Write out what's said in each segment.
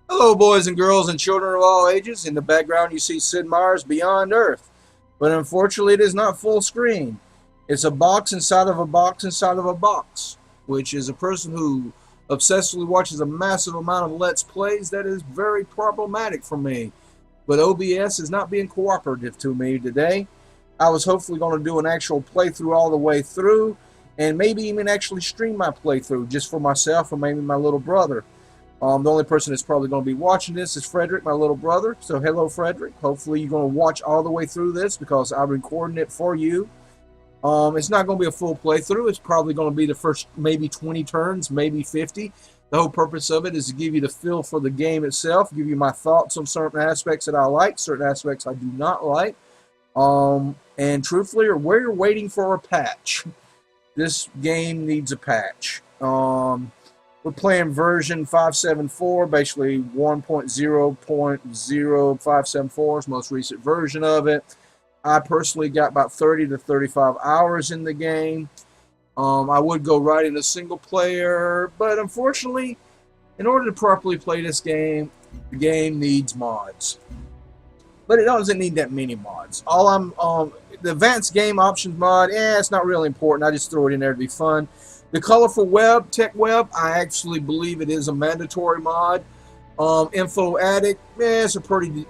Hello, boys and girls and children of all ages. In the background, you see Sid Meier's Beyond Earth, but unfortunately, it is not full screen. It's a box inside of a box inside of a box, which is a person who obsessively watches a massive amount of Let's Plays. That is very problematic for me. But OBS is not being cooperative to me today. I was hopefully going to do an actual playthrough all the way through, and maybe even actually stream my playthrough just for myself or maybe my little brother. The only person that's probably going to be watching this is Frederick, my little brother. So hello, Frederick. Hopefully you're going to watch all the way through this because I'm recording it for you. It's not going to be a full playthrough. It's probably going to be the first maybe 20 turns, maybe 50. The whole purpose of it is to give you the feel for the game itself, give you my thoughts on certain aspects that I like, certain aspects I do not like. And truthfully, we're waiting for a patch. This game needs a patch. We're playing version 574, basically 1.0.0574 is the most recent version of it. I personally got about 30 to 35 hours in the game. I would go right into single player, but unfortunately, in order to properly play this game, the game needs mods. But it doesn't need that many mods. The advanced game options mod, it's not really important. I just throw it in there to be fun. The colorful web, tech web, I actually believe it is a mandatory mod. Info addict, it's a pretty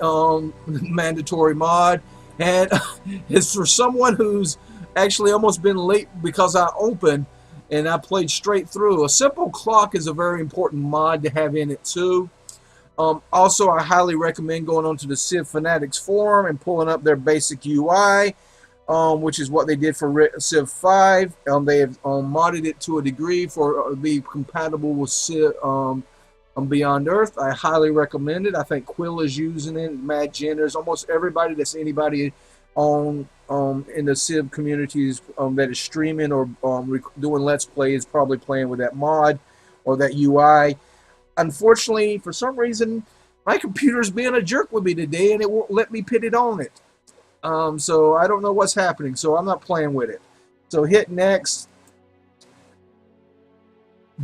mandatory mod. And it's for someone who's actually almost been late because I opened and I played straight through. A simple clock is a very important mod to have in it too. Also, I highly recommend going onto the Civ Fanatics forum and pulling up their basic UI. Which is what they did for Civ 5. They have modded it to a degree for to be compatible with Civ Beyond Earth. I highly recommend it. I think Quill is using it, Mad Gen. There's almost everybody that's anybody on in the Civ communities that is streaming or doing Let's Play is probably playing with that mod or that UI. Unfortunately, for some reason, my computer's being a jerk with me today, and it won't let me put it on it. So I don't know what's happening, so I'm not playing with it. So hit next.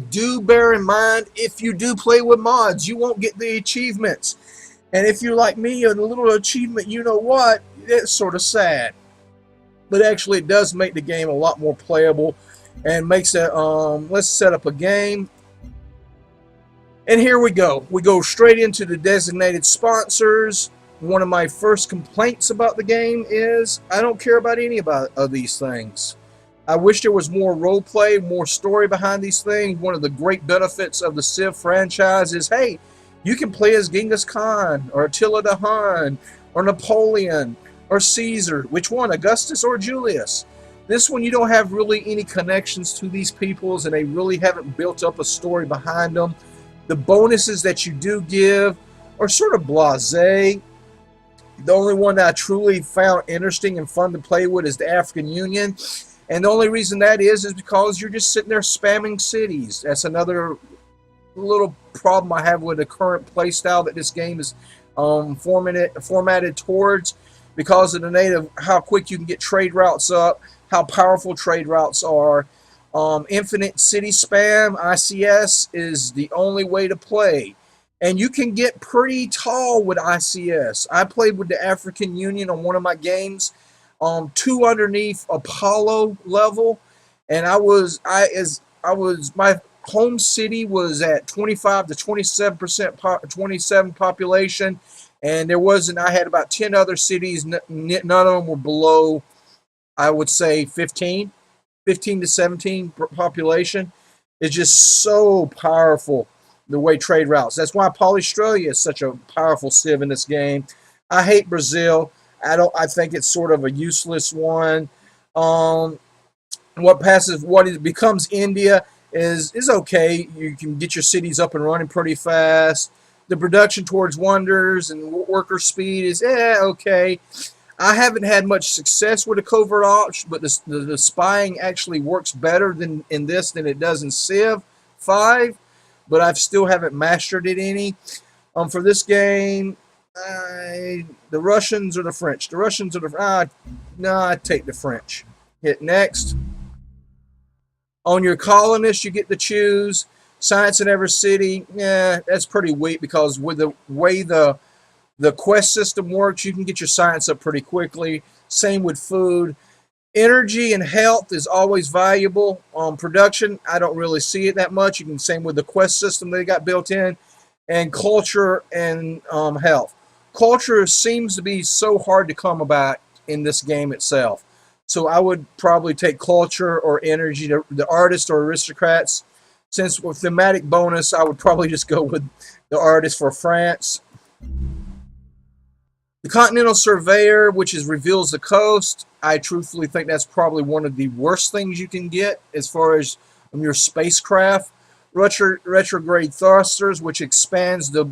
Do bear in mind, if you do play with mods, you won't get the achievements. And if you're like me, a little achievement, you know what, it's sort of sad. But actually, it does make the game a lot more playable and makes it, let's set up a game. And here we go. We go straight into the designated sponsors. One of my first complaints about the game is I don't care about any of these things. I wish there was more roleplay, more story behind these things. One of the great benefits of the Civ franchise is, hey, you can play as Genghis Khan or Attila the Hun or Napoleon or Caesar. Which one, Augustus or Julius? This one, you don't have really any connections to these peoples, and they really haven't built up a story behind them. The bonuses that you do give are sort of blasé. The only one that I truly found interesting and fun to play with is the African Union. And the only reason that is because you're just sitting there spamming cities. That's another little problem I have with the current playstyle that this game is formatted towards, because of the native, how quick you can get trade routes up, how powerful trade routes are. Infinite city spam, ICS, is the only way to play. And you can get pretty tall with ICS. I played with the African Union on one of my games, 2 underneath Apollo level, and my home city was at 25 to 27%, 27 population, and I had about 10 other cities. None of them were below, I would say, 15 to 17 population. It's just so powerful. The way trade routes. That's why Polystralia is such a powerful civ in this game. I hate Brazil. I think it's sort of a useless one. What it becomes India is okay. You can get your cities up and running pretty fast. The production towards wonders and worker speed is okay. I haven't had much success with the covert ops, but the spying actually works better in this than it does in Civ 5. But I still haven't mastered it any. For this game, the Russians or the French? The Russians or the no, I take the French. Hit next. On your colonists, you get to choose Science in every city, yeah, that's pretty weak because with the way the quest system works, you can get your science up pretty quickly. Same with food. Energy and health is always valuable. Production, I don't really see it that much. You can same with the quest system they got built in, and culture and health. Culture seems to be so hard to come about in this game itself. So I would probably take culture or energy. The artists or aristocrats. Since with thematic bonus, I would probably just go with the artist for France. The Continental Surveyor, which reveals the coast, I truthfully think that's probably one of the worst things you can get as far as your spacecraft. Retrograde Thrusters, which expands the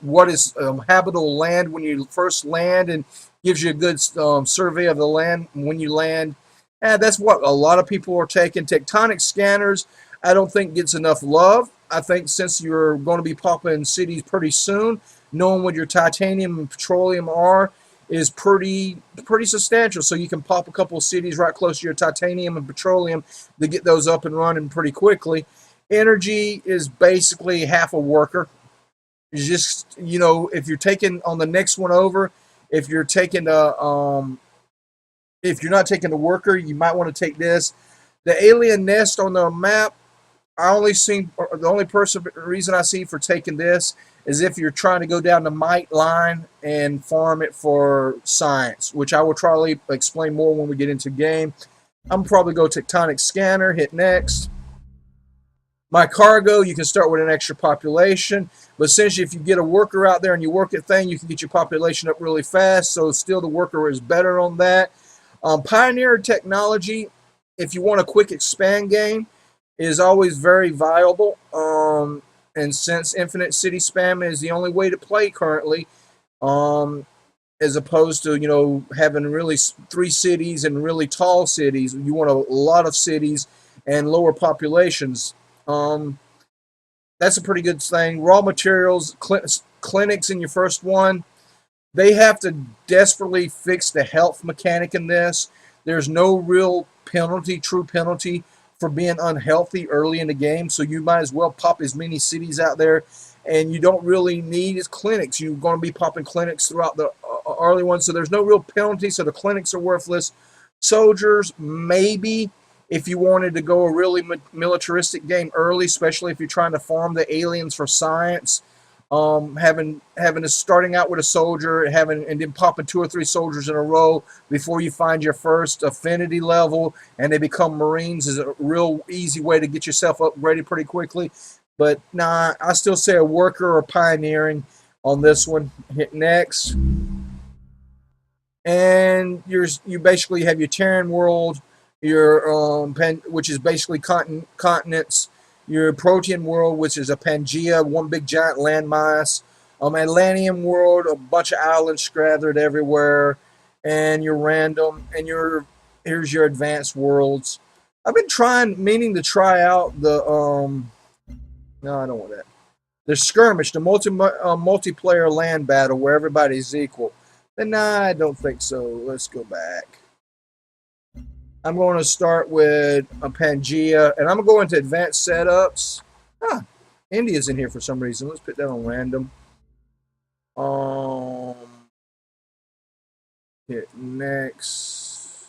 what is habitable land when you first land and gives you a good survey of the land when you land. And that's what a lot of people are taking. Tectonic Scanners, I don't think gets enough love. I think since you're going to be popping cities pretty soon, knowing what your titanium and petroleum are is pretty substantial. So you can pop a couple of cities right close to your titanium and petroleum to get those up and running pretty quickly. Energy is basically half a worker. It's just, you know, if you're taking on the next one over, if you're taking if you're not taking the worker, you might want to take this. The alien nest on the map, the only reason I see for taking this is if you're trying to go down the might line and farm it for science, which I will try to explain more when we get into game. I'm probably go Tectonic Scanner, hit next. My cargo, you can start with an extra population, but essentially if you get a worker out there and you work that thing, you can get your population up really fast, so still the worker is better on that. Pioneer technology, if you want a quick expand game, is always very viable. And since Infinite City Spam is the only way to play currently, as opposed to, you know, having really 3 cities and really tall cities, you want a lot of cities and lower populations. That's a pretty good thing. Raw materials, clinics in your first one, they have to desperately fix the health mechanic in this. There's no real penalty, true penalty for being unhealthy early in the game, so you might as well pop as many cities out there, and you don't really need as clinics. You're going to be popping clinics throughout the early ones, so there's no real penalty, so the clinics are worthless. Soldiers, maybe, if you wanted to go a really militaristic game early, especially if you're trying to farm the aliens for science, starting out with a soldier, and then popping 2 or 3 soldiers in a row before you find your first affinity level and they become Marines is a real easy way to get yourself upgraded pretty quickly. But nah, I still say a worker or pioneering on this one. Hit next. And you basically have your Terran world, your which is basically continents. Your Protean world, which is a Pangea, one big giant landmass. Atlantean world, a bunch of islands scattered everywhere, and your random, and here's your advanced worlds. I've been meaning to try out the no, I don't want that. The skirmish, the multiplayer land battle where everybody's equal. But nah, I don't think so. Let's go back. I'm going to start with a Pangea, and I'm going to go into advanced setups. India's in here for some reason. Let's put that on random. Hit next.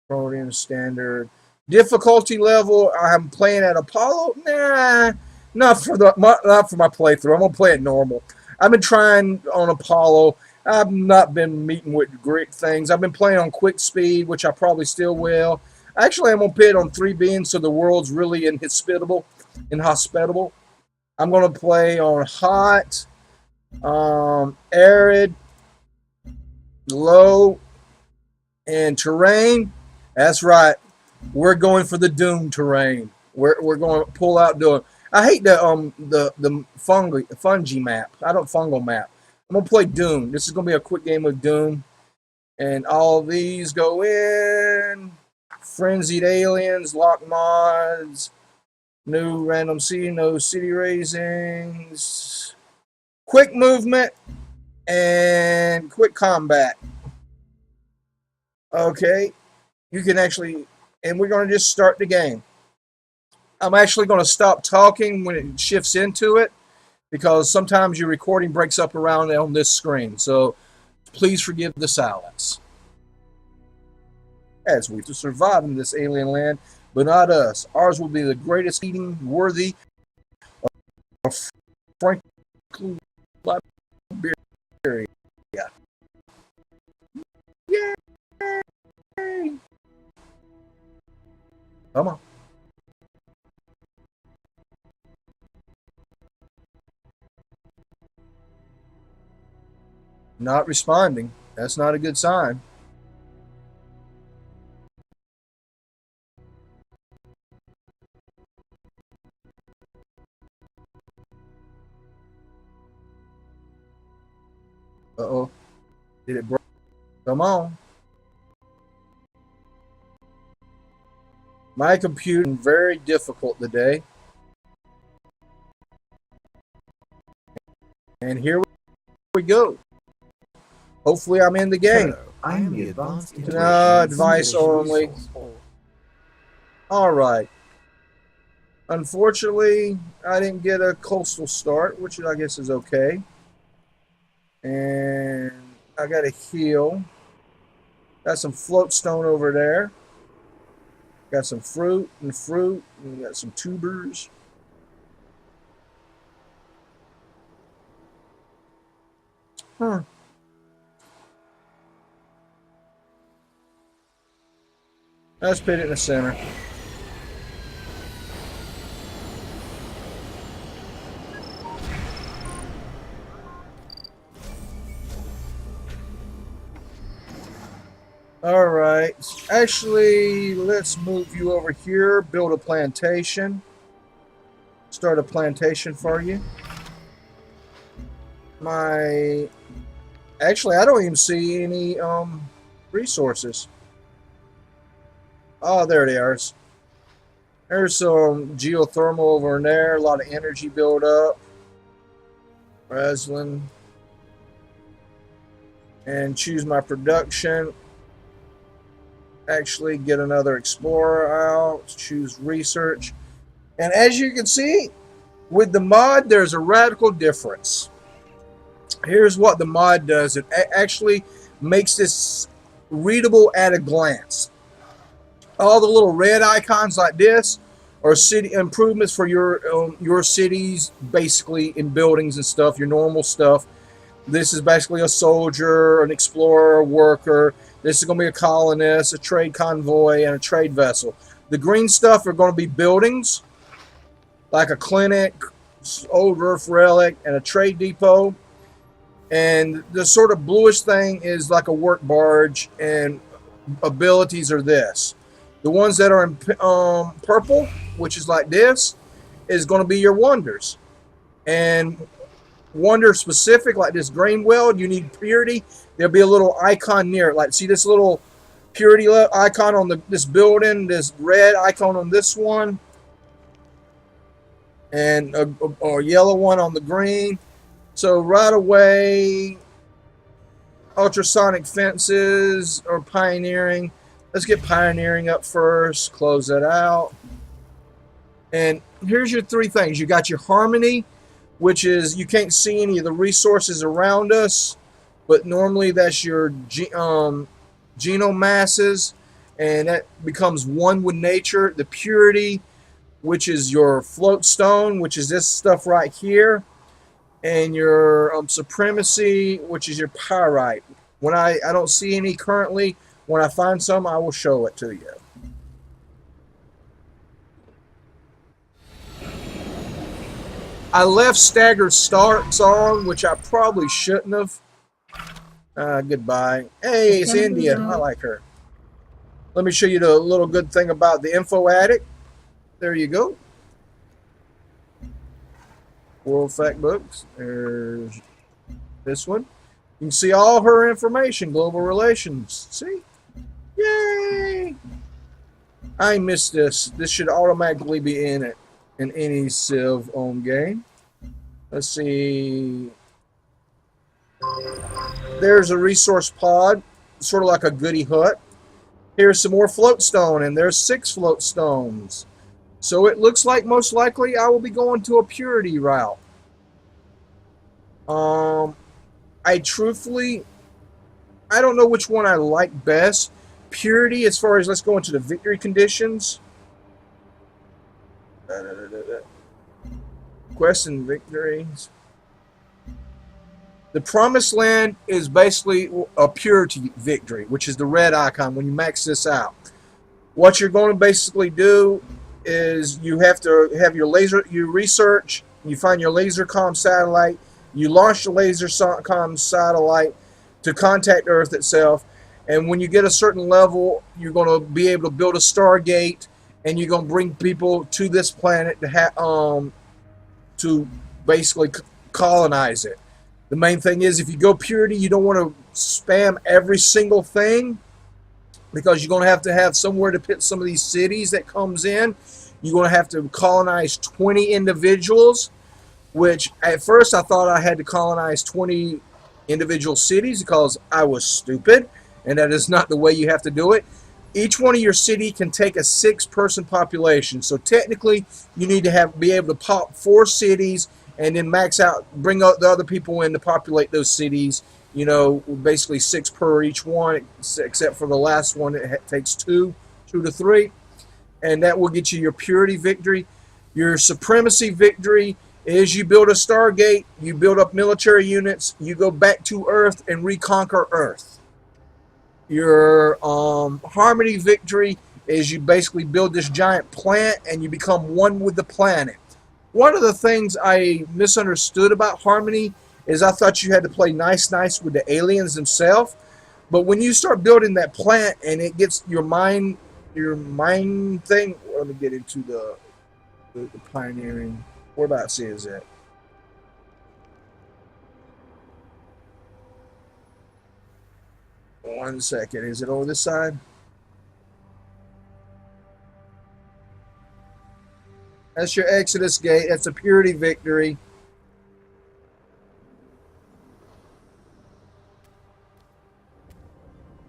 Protean standard. Difficulty level, I'm playing at Apollo. Nah, not for my playthrough. I'm going to play it normal. I've been trying on Apollo. I've not been meeting with great things. I've been playing on quick speed, which I probably still will. Actually, I'm going to put it on 3 beans so the world's really inhospitable. I'm going to play on hot, arid, low, and terrain. That's right. We're going for the Doom terrain. We're going to pull out doing. I hate the fungi map. Fungal map. I'm going to play Doom. This is going to be a quick game of Doom. And all these go in. Frenzied Aliens, Lock Mods, New Random City, no City Raisings, Quick Movement, and Quick Combat. Okay. You can actually, and we're going to just start the game. I'm actually going to stop talking when it shifts into it because sometimes your recording breaks up around on this screen. So please forgive the silence. As we to survive in this alien land, but not us. Ours will be the greatest eating worthy of Franklin Liberia. Yay! Come on. Not responding. That's not a good sign. Uh-oh. Did it break? Come on. My computer is very difficult today. And here we go. Hopefully I'm in the game. I am the advanced advice only. Alright. Unfortunately, I didn't get a coastal start, which I guess is okay. And I got a heal. Got some float stone over there. Got some fruit, and we got some tubers. Huh. Let's put it in the center. Alright, actually, let's move you over here, build a plantation. Start a plantation for you. Actually, I don't even see any resources. Oh, there they are. There's some geothermal over in there, a lot of energy build up. Reslin. And choose my production. Actually get another explorer out, choose research, and as you can see with the mod there's a radical difference. Here's what the mod does. It actually makes this readable at a glance. All the little red icons like this are city improvements for your cities, basically in buildings and stuff, your normal stuff. This is basically a soldier, an explorer, a worker. This is going to be a colonist, a trade convoy, and a trade vessel. The green stuff are going to be buildings, like a clinic, old Earth relic, and a trade depot. And the sort of bluish thing is like a work barge, and abilities are this. The ones that are in purple, which is like this, is going to be your wonders. And wonder specific, like this grain weld, you need purity. There'll be a little icon near it. Like, see this little purity icon on this building, this red icon on this one, and a yellow one on the green. So right away, ultrasonic fences or pioneering. Let's get pioneering up first. Close that out. And here's your three things. You got your harmony, which is you can't see any of the resources around us, but normally that's your genome masses, and that becomes one with nature. The purity, which is your float stone, which is this stuff right here, and your supremacy, which is your pyrite. When I don't see any currently, when I find some, I will show it to you. I left staggered starts on, which I probably shouldn't have. Goodbye. Hey, it's India. I like her. Let me show you the little good thing about the info addict. There you go. World Fact Books. There's this one. You can see all her information. Global relations. See? Yay! I missed this. This should automatically be in it. In any Civ own game. Let's see. There's a resource pod, sort of like a goody hut. Here's some more float stone, and there's 6 float stones. So it looks like most likely I will be going to a purity route. Um, I truthfully, I don't know which one I like best. Purity, as far as let's go into the victory conditions. Quests and victories. The Promised Land is basically a purity victory, which is the red icon when you max this out. What you're going to basically do is you have to have your laser, you research, you find your laser comm satellite, you launch the laser comm satellite to contact Earth itself, and when you get a certain level, you're going to be able to build a Stargate, and you're going to bring people to this planet to basically colonize it. The main thing is, if you go purity, you don't want to spam every single thing, because you're going to have somewhere to put some of these cities that comes in. You're going to have to colonize 20 individuals, which at first I thought I had to colonize 20 individual cities because I was stupid, and that is not the way you have to do it. Each one of your city can take a 6-person population, so technically you need to be able to pop 4 cities and then max out, bring out the other people in to populate those cities. You know, basically 6 per each one, except for the last one, it takes 2 to 3. And that will get you your purity victory. Your supremacy victory is you build a Stargate, you build up military units, you go back to Earth and reconquer Earth. Your harmony victory is you basically build this giant plant and you become one with the planet. One of the things I misunderstood about harmony is I thought you had to play nice with the aliens themselves. But when you start building that plant and it gets your mind thing, let me get into the pioneering. Whereabouts is it? One second. Is it over this side? That's your Exodus gate. That's a purity victory.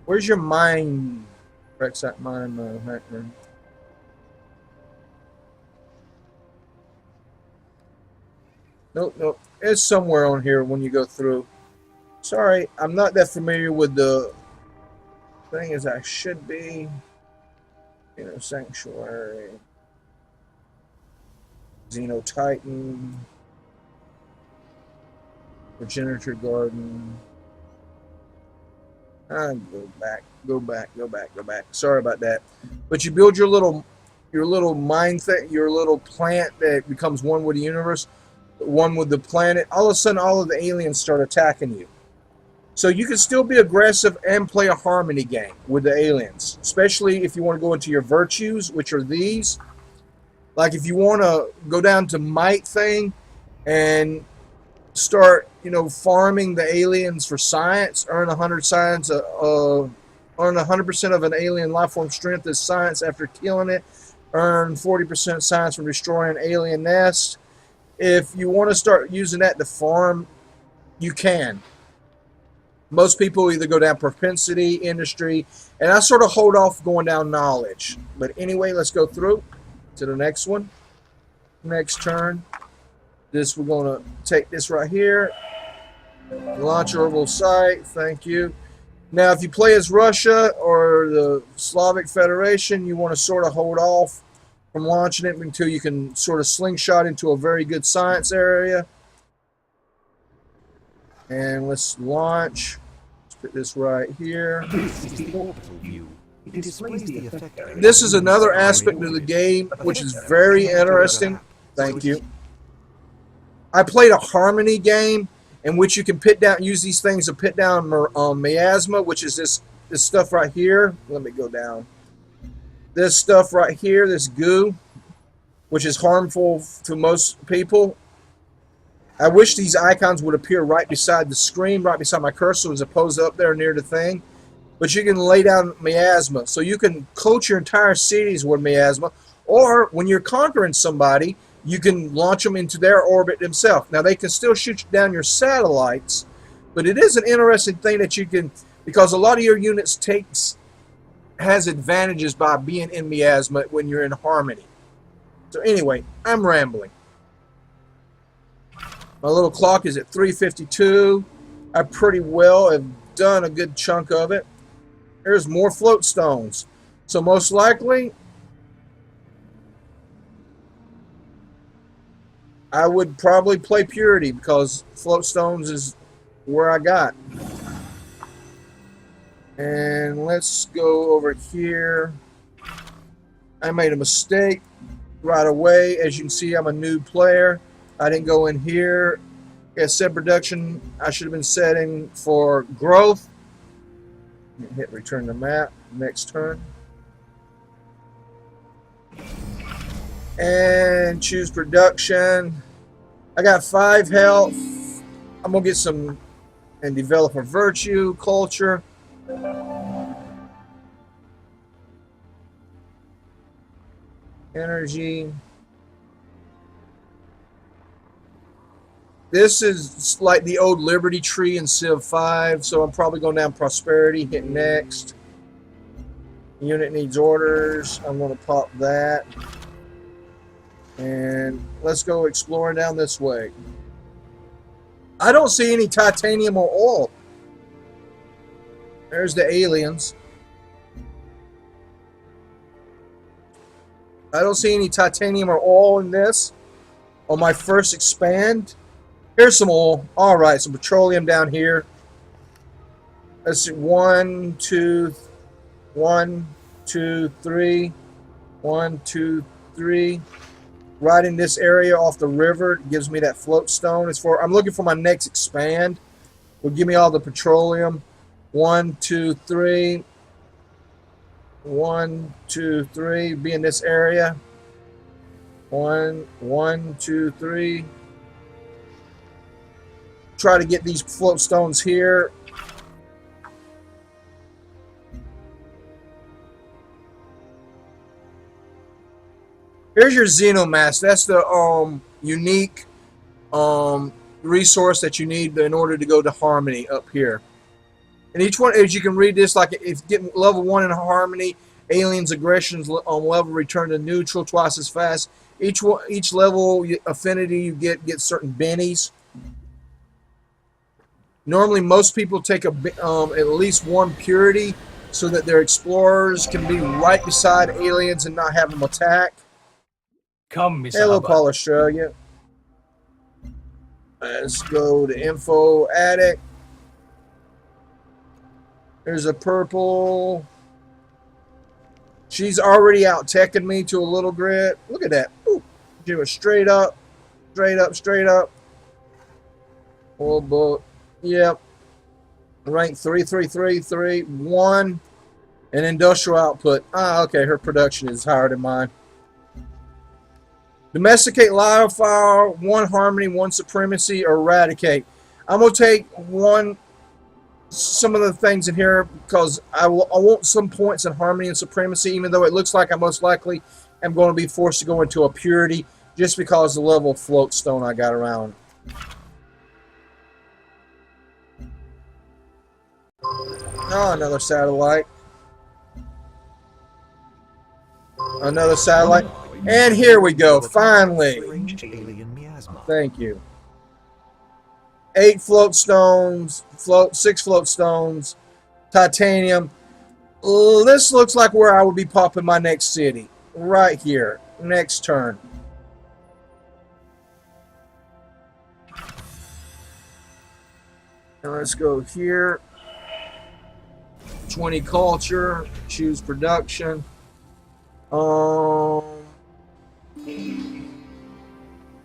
Where's your mind? Rexite mind, Hackman. Nope. It's somewhere on here when you go through. Sorry, I'm not that familiar with the thing as I should be. You know, Sanctuary. Xenotitan. Regenerator Garden. Go back. Sorry about that. But you build your little mind thing, your little plant that becomes one with the universe, one with the planet. All of a sudden, all of the aliens start attacking you. So you can still be aggressive and play a harmony game with the aliens, especially if you want to go into your virtues, which are these. Like if you want to go down to might thing and start, farming the aliens for science, earn 100 science, earn 100% of an alien life form strength as science after killing it, earn 40% science from destroying alien nests. If you want to start using that to farm, you can. Most people either go down propensity, industry, and I sort of hold off going down knowledge. But anyway, let's go through to the next one. Next turn. We're going to take this right here. Launch orbital site. Thank you. Now, if you play as Russia or the Slavic Federation, you want to sort of hold off from launching it until you can sort of slingshot into a very good science area. And let's launch. Let's put this right here. This is another aspect of the game which is very interesting. Thank you. I played a harmony game in which you can use these things to put down miasma, which is this stuff right here. Let me go down. This stuff right here, this goo, which is harmful to most people. I wish these icons would appear right beside the screen, right beside my cursor, as opposed to up there near the thing. But you can lay down miasma. So you can coat your entire cities with miasma. Or when you're conquering somebody, you can launch them into their orbit themselves. Now, they can still shoot down your satellites, but it is an interesting thing that you can, because a lot of your units has advantages by being in miasma when you're in harmony. So anyway, I'm rambling. My little clock is at 3:52. I pretty well have done a good chunk of it. There's more float stones. So most likely, I would probably play Purity because float stones is where I got. And let's go over here. I made a mistake right away. As you can see, I'm a new player. I didn't go in here. At set production, I should have been setting for growth. Hit return to map. Next turn. And choose production. I got 5 health. I'm going to get some and develop a virtue, culture. Energy. This is like the old Liberty tree in Civ 5, so I'm probably going down prosperity, hit next. Unit needs orders. I'm going to pop that. And let's go exploring down this way. I don't see any titanium or oil. There's the aliens. I don't see any titanium or oil in this. On my first expand. Here's some oil. Alright, some petroleum down here. Let's see. 1, 2, 1, 2, 3. 1, 2, 3. Right in this area off the river. It gives me that float stone. It's for I'm looking for my next expand. Will give me all the petroleum. 1, 2, 3. 1, 2, 3. Be in this area. 1, 1, 2, 3. Try to get these float stones here. Here's your Xenomass. That's the unique resource that you need in order to go to Harmony up here. And each one, as you can read this, like if getting level 1 in Harmony, aliens aggressions on level return to neutral twice as fast. Each level affinity you get certain bennies. Normally, most people take at least 1 purity so that their explorers can be right beside aliens and not have them attack. Come, Miss Hello, Hubbard. Paul Australia. Let's go to info attic. There's a purple. She's already out teching me to a little grit. Look at that. Ooh. Do it straight up, straight up, straight up. Old book. Yep. Rank 33331. And industrial output. Ah, okay. Her production is higher than mine. Domesticate Wildfire, 1 Harmony, 1 Supremacy, or Eradicate. I'm going to take some of the things in here because I want some points in Harmony and Supremacy, even though it looks like I most likely am going to be forced to go into a Purity just because of the level of float stone I got around. Oh, another satellite. Another satellite. And here we go, finally. Thank you. 8 float stones, 6 float stones, titanium. This looks like where I would be popping my next city. Right here. Next turn. And let's go here. 20 culture. Choose production.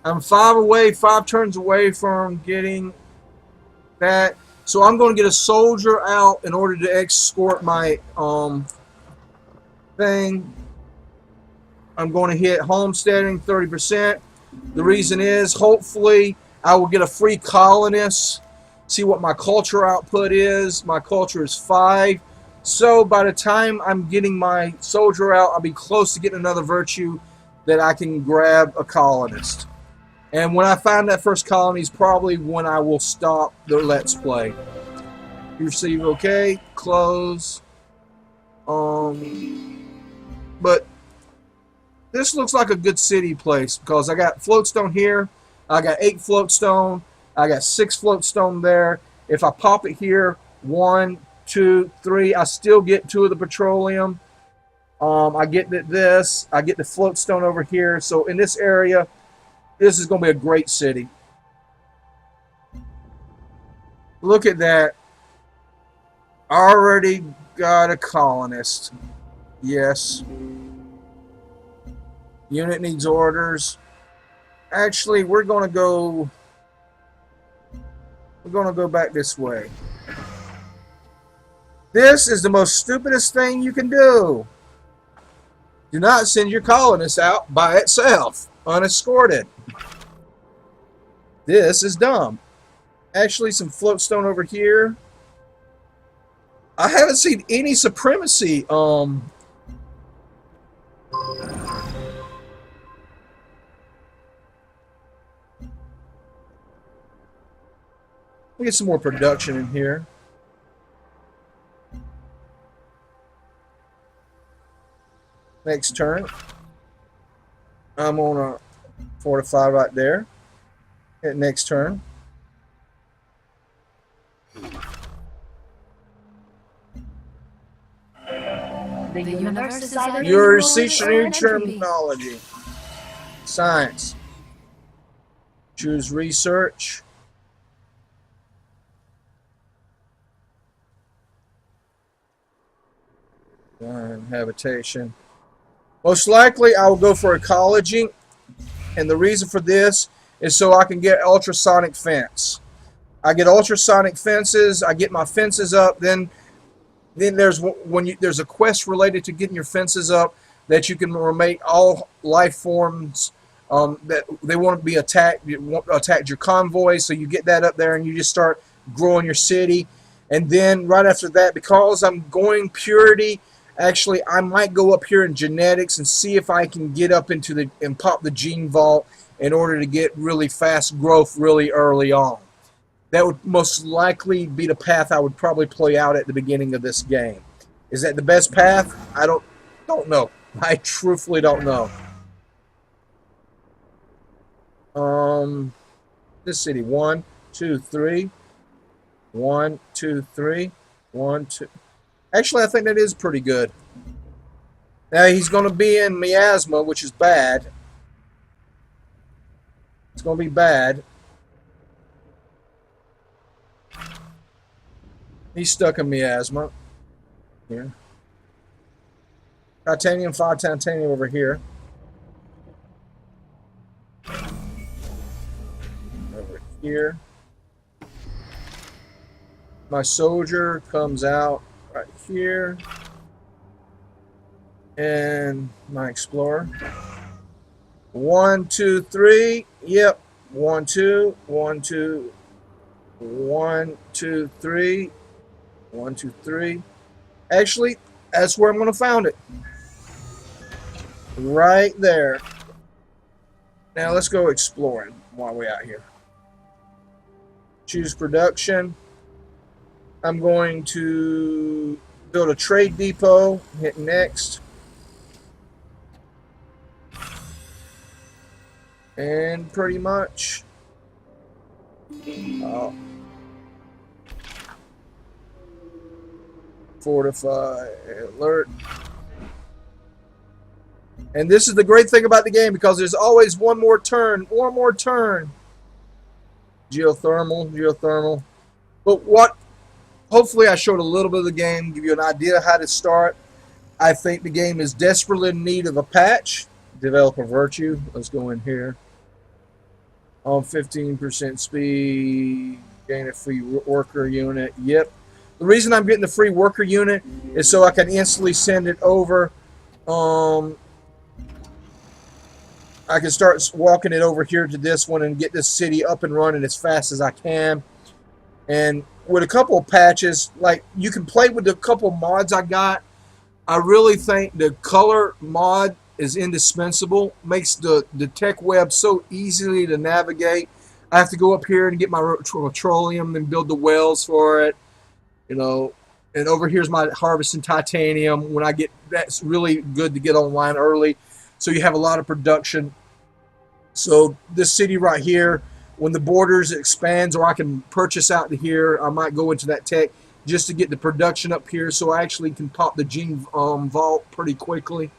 I'm 5 turns away from getting that. So I'm going to get a soldier out in order to escort my thing. I'm going to hit homesteading 30%. The reason is hopefully I will get a free colonist. See what my culture output is. My culture is 5. So by the time I'm getting my soldier out, I'll be close to getting another virtue that I can grab a colonist. And when I find that first colony is probably when I will stop the Let's Play. You receive okay, close. But this looks like a good city place because I got floatstone here. I got 8 floatstone. I got 6 floatstone there. If I pop it here, 1, 2, 3, I still get 2 of the petroleum. I get this. I get the floatstone over here. So in this area, this is going to be a great city. Look at that. Already got a colonist. Yes. Unit needs orders. Actually, we're going to go back this way. This is the most stupidest thing you can do. Do not send your colonists out by itself, unescorted. This is dumb. Actually, some floatstone over here. I haven't seen any supremacy. We get some more production in here. Next turn, I'm on a fortify right there. Hit next turn. The universe is either Your fluid or new an entropy. terminology. Science. Choose research. Habitation. Most likely I will go for ecology, and the reason for this is so I can get ultrasonic fence. I get ultrasonic fences, I get my fences up, then there's there's a quest related to getting your fences up that you can remake all life forms that they won't be attacked. You won't attack your convoy, so you get that up there and you just start growing your city. And then right after that, because I'm going purity, actually I might go up here in genetics and see if I can get up into and pop the gene vault in order to get really fast growth really early on. That would most likely be the path I would probably play out at the beginning of this game. Is that the best path? I don't know. I truthfully don't know. This city, 1, 2, 3. 1, 2, 3. 1, 2. Actually, I think that is pretty good. Now he's going to be in miasma, which is bad. It's going to be bad. He's stuck in miasma. Here. Titanium, 5 titanium over here. Over here. My soldier comes out right here. And my explorer. 1, 2, 3. Yep. 1, 2. 1, 2. 1, 2, 3. 1, 2, 3. Actually, that's where I'm going to find it. Right there. Now let's go exploring while we're out here. Choose production. I'm going to build a trade depot. Hit next. And pretty much. Fortify, alert. And this is the great thing about the game, because there's always one more turn. Geothermal. But hopefully I showed a little bit of the game, give you an idea how to start. I think the game is desperately in need of a patch. Developer virtue. Let's go in here. 15% speed. Gain a free worker unit. Yep. The reason I'm getting the free worker unit is so I can instantly send it over. I can start walking it over here to this one and get this city up and running as fast as I can. And with a couple of patches, like you can play with the couple of mods I got. I really think the color mod is indispensable. Makes the tech web so easily to navigate. I have to go up here and get my petroleum and build the wells for it. You know, and over here's my harvesting titanium. When I get, that's really good to get online early. so you have a lot of production. So this city right here, when the borders expands, or I can purchase out to here, I might go into that tech just to get the production up here, so I actually can pop the gene vault pretty quickly.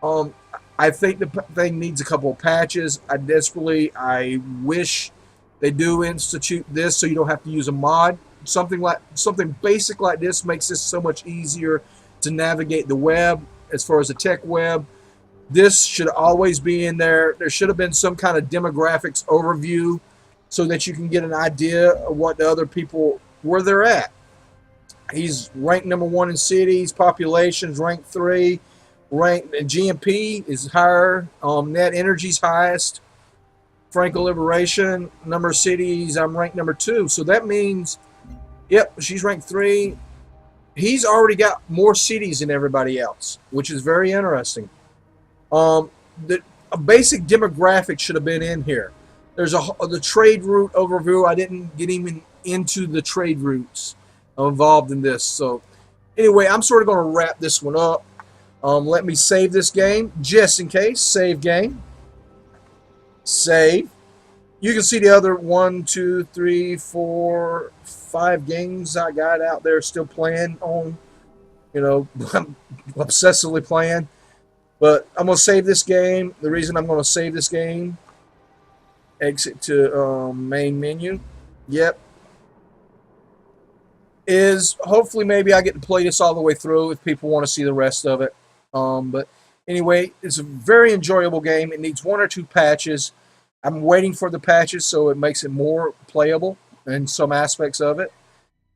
I think the thing needs a couple of patches. I wish they do institute this so you don't have to use a mod. Something basic like this makes this so much easier to navigate the web. As far as the tech web, this should always be in there. There should have been some kind of demographics overview so that you can get an idea of what the other people, where they're at. He's ranked number 1 in cities, population's ranked 3, ranked GMP is higher, net energy's highest, Franco Liberation, number of cities, I'm ranked number 2. So that means, yep, she's ranked 3. He's already got more cities than everybody else, which is very interesting. A basic demographic should have been in here. There's the trade route overview. I didn't get even into the trade routes involved in this. So anyway, I'm sort of going to wrap this one up. Let me save this game just in case. Save game. Save. You can see the other 1, 2, 3, 4, 5 games I got out there still playing on. You know, I'm obsessively playing. But I'm going to save this game. The reason I'm going to save this game, exit to main menu. Yep. Is hopefully maybe I get to play this all the way through if people want to see the rest of it. But anyway, it's a very enjoyable game. It needs 1 or 2 patches. I'm waiting for the patches so it makes it more playable in some aspects of it.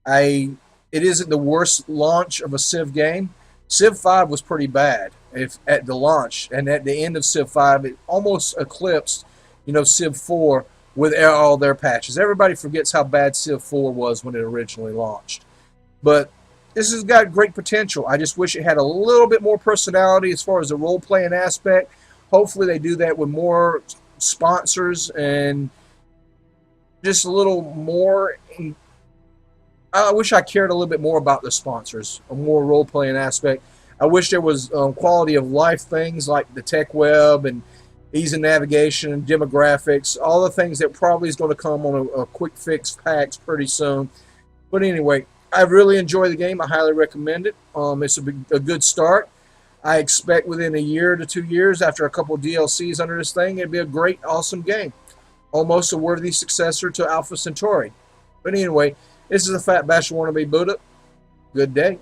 It isn't the worst launch of a Civ game. Civ 5 was pretty bad at the launch, and at the end of Civ 5, it almost eclipsed, Civ 4 with all their patches. Everybody forgets how bad Civ 4 was when it originally launched. But this has got great potential. I just wish it had a little bit more personality as far as the role-playing aspect. Hopefully they do that with more sponsors and just a little more. I wish I cared a little bit more about the sponsors, a more role-playing aspect. I wish there was quality of life things like the tech web and ease of navigation and demographics, all the things that probably is going to come on a quick fix packs pretty soon. But anyway, I really enjoy the game. I highly recommend it. It's a good start. I expect within a year to 2 years, after a couple of DLCs under this thing, it'd be a great, awesome game. Almost a worthy successor to Alpha Centauri. But anyway, this is the Fat Bastard Wannabe Buddha. Good day.